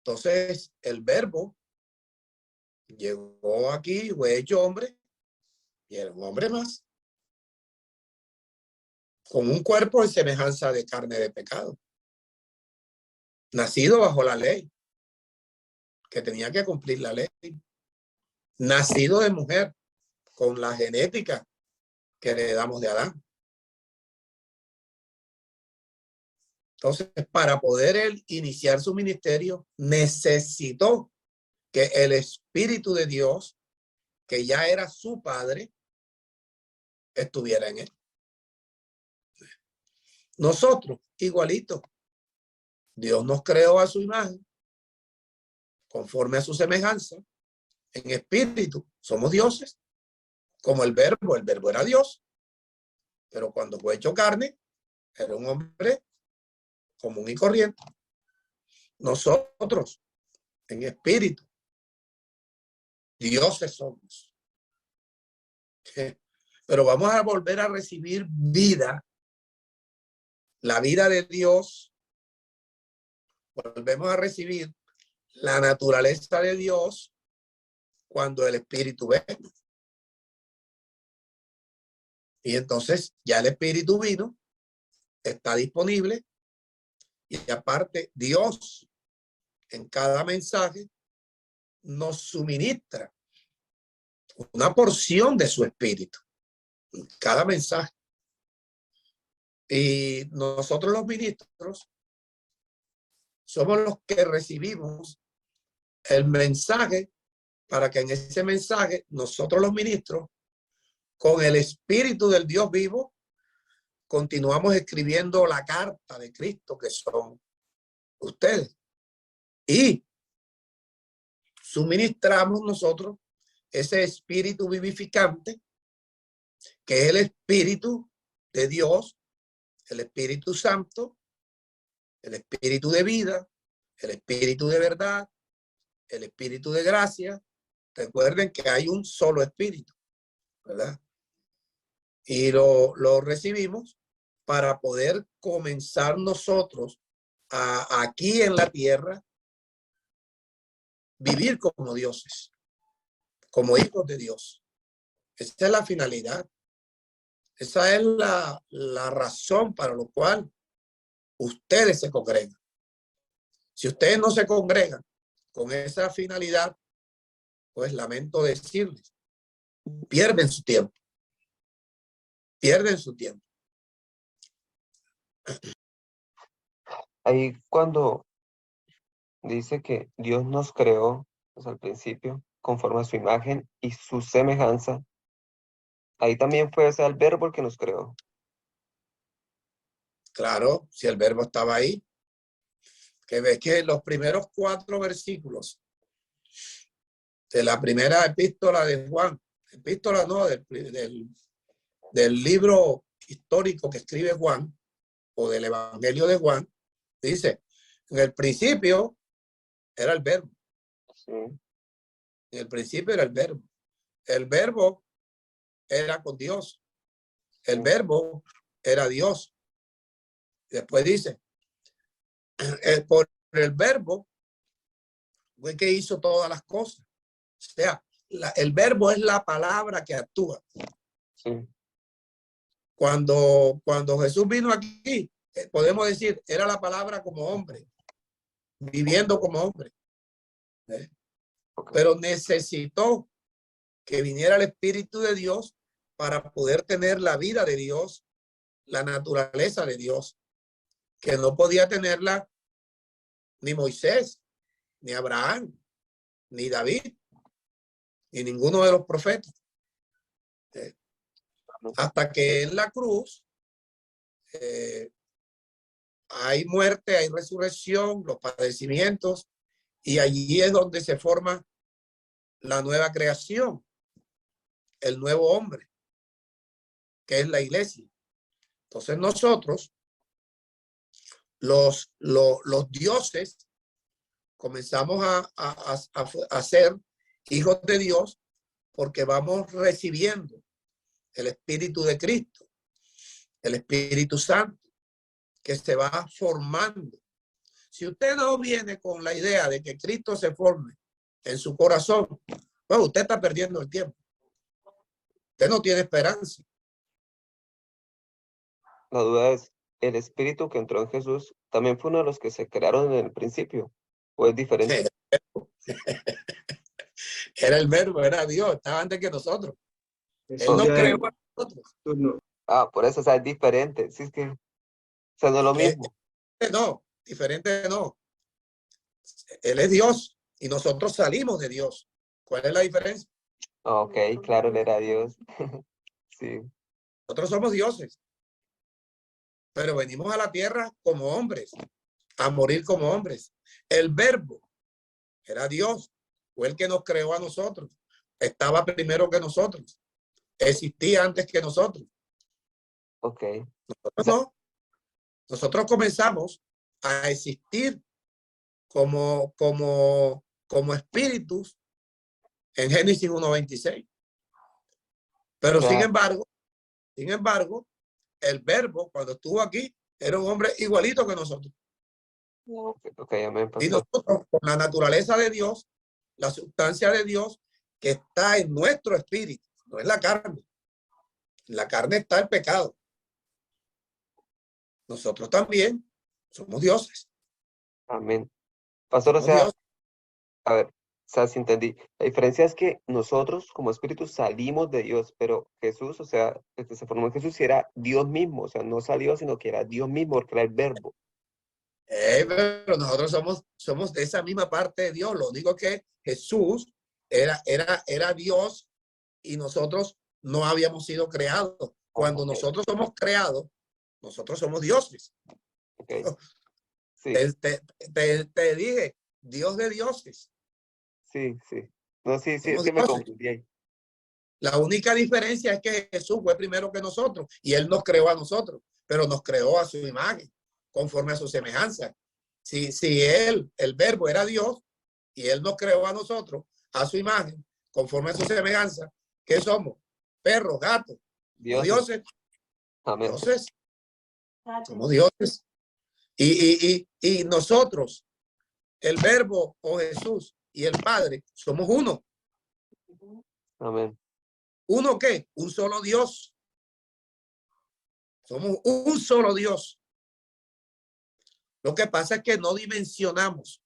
Entonces, el verbo llegó aquí, fue hecho hombre, y era un hombre más, con un cuerpo en semejanza de carne de pecado, nacido bajo la ley, que tenía que cumplir la ley, nacido de mujer, con la genética que heredamos de Adán. Entonces, para poder él iniciar su ministerio, necesitó que el Espíritu de Dios, que ya era su Padre, estuviera en él. Nosotros, igualito, Dios nos creó a su imagen, conforme a su semejanza, en espíritu. Somos dioses, como el verbo era Dios, pero cuando fue hecho carne, era un hombre común y corriente. Nosotros, en espíritu, dioses somos. Pero vamos a volver a recibir vida, la vida de Dios. Volvemos a recibir la naturaleza de Dios cuando el Espíritu venga. Y entonces ya el Espíritu vino, está disponible, y aparte Dios en cada mensaje nos suministra una porción de su Espíritu en cada mensaje. Y nosotros los ministros somos los que recibimos el mensaje, para que en ese mensaje nosotros los ministros, con el Espíritu del Dios vivo, continuamos escribiendo la carta de Cristo, que son ustedes. Y suministramos nosotros ese Espíritu vivificante, que es el Espíritu de Dios, el Espíritu Santo, el Espíritu de vida, el Espíritu de verdad, el Espíritu de gracia. Recuerden que hay un solo Espíritu, ¿verdad? Y lo recibimos para poder comenzar nosotros aquí en la tierra, vivir como dioses, como hijos de Dios. Esa es la finalidad. Esa es la razón para lo cual ustedes se congregan. Si ustedes no se congregan con esa finalidad, pues lamento decirles, pierden su tiempo. Pierden su tiempo. Ahí cuando dice que Dios nos creó, pues al principio, conforme a su imagen y su semejanza, ahí también fue ese el verbo el que nos creó. Claro, si el verbo estaba ahí, que ves que los primeros 4 versículos de la primera epístola de Juan, epístola no, del libro histórico que escribe Juan, o del Evangelio de Juan, dice, en el principio era el verbo. Sí. En el principio era el verbo. El verbo era con Dios. El verbo era Dios. Después dice, por el verbo fue que hizo todas las cosas. O sea, el verbo es la palabra que actúa. Sí. Cuando Jesús vino aquí, podemos decir, era la palabra como hombre, viviendo como hombre. Okay. Pero necesitó que viniera el Espíritu de Dios para poder tener la vida de Dios, la naturaleza de Dios, que no podía tenerla ni Moisés, ni Abraham, ni David, ni ninguno de los profetas. Hasta que en la cruz hay muerte, hay resurrección, los padecimientos, y allí es donde se forma la nueva creación, el nuevo hombre, que es la iglesia. Entonces nosotros, los dioses, comenzamos a ser hijos de Dios porque vamos recibiendo el Espíritu de Cristo, el Espíritu Santo, que se va formando, Si usted no viene con la idea de que Cristo se forme en su corazón, pues usted está perdiendo el tiempo. Usted no tiene esperanza. La duda es, ¿el espíritu que entró en Jesús también fue uno de los que se crearon en el principio? ¿O es diferente? Era el verbo, era Dios, estaba antes que nosotros. Él Oh, nos Ya creó en a nosotros. turno. por eso, o sea, es diferente. Sí, es que, o sea, no es lo mismo. No, diferente no. Él es Dios y nosotros salimos de Dios. ¿Cuál es la diferencia? Ok, claro, él era Dios. Sí, Nosotros somos dioses, pero venimos a la tierra como hombres, a morir como hombres. El verbo era Dios, fue el que nos creó a nosotros. Estaba primero que nosotros, existía antes que nosotros. ok. Nosotros no. Nosotros comenzamos a existir como espíritus en Génesis 1:26. Pero O sea, sin embargo, el verbo cuando estuvo aquí era un hombre igualito que nosotros. ok, amén, Y pastor. nosotros, con la naturaleza de Dios, la sustancia de Dios que está en nuestro espíritu, no es la carne. En la carne está el pecado. Nosotros también somos dioses. Amén. Pastor, o Somos sea, dioses. a ver, o sea, si entendí. La diferencia es que nosotros como espíritus salimos de Dios, pero Jesús, o sea, el que se formó en Jesús era Dios mismo, o sea, no salió, sino que era Dios mismo, porque era el verbo. Pero nosotros somos de esa misma parte de Dios. Lo único que Jesús era Dios y nosotros no habíamos sido creados. Cuando Ok, nosotros somos creados, nosotros somos dioses. ok. Sí, Te dije, Dios de dioses. sí, sí. No, sí, sí, es Somos que me dioses. confundí ahí. La única diferencia es que Jesús fue primero que nosotros y Él nos creó a nosotros, pero nos creó a su imagen, conforme a su semejanza. Si Él, el verbo, era Dios y Él nos creó a nosotros a su imagen, conforme a su semejanza, ¿qué somos? Perros, gatos, no Dioses. dioses, Amén. dioses, somos dioses. Y nosotros, el verbo o Jesús y el Padre, somos uno. Amén. ¿Uno qué? Un solo Dios. Somos un solo Dios. Lo que pasa es que no dimensionamos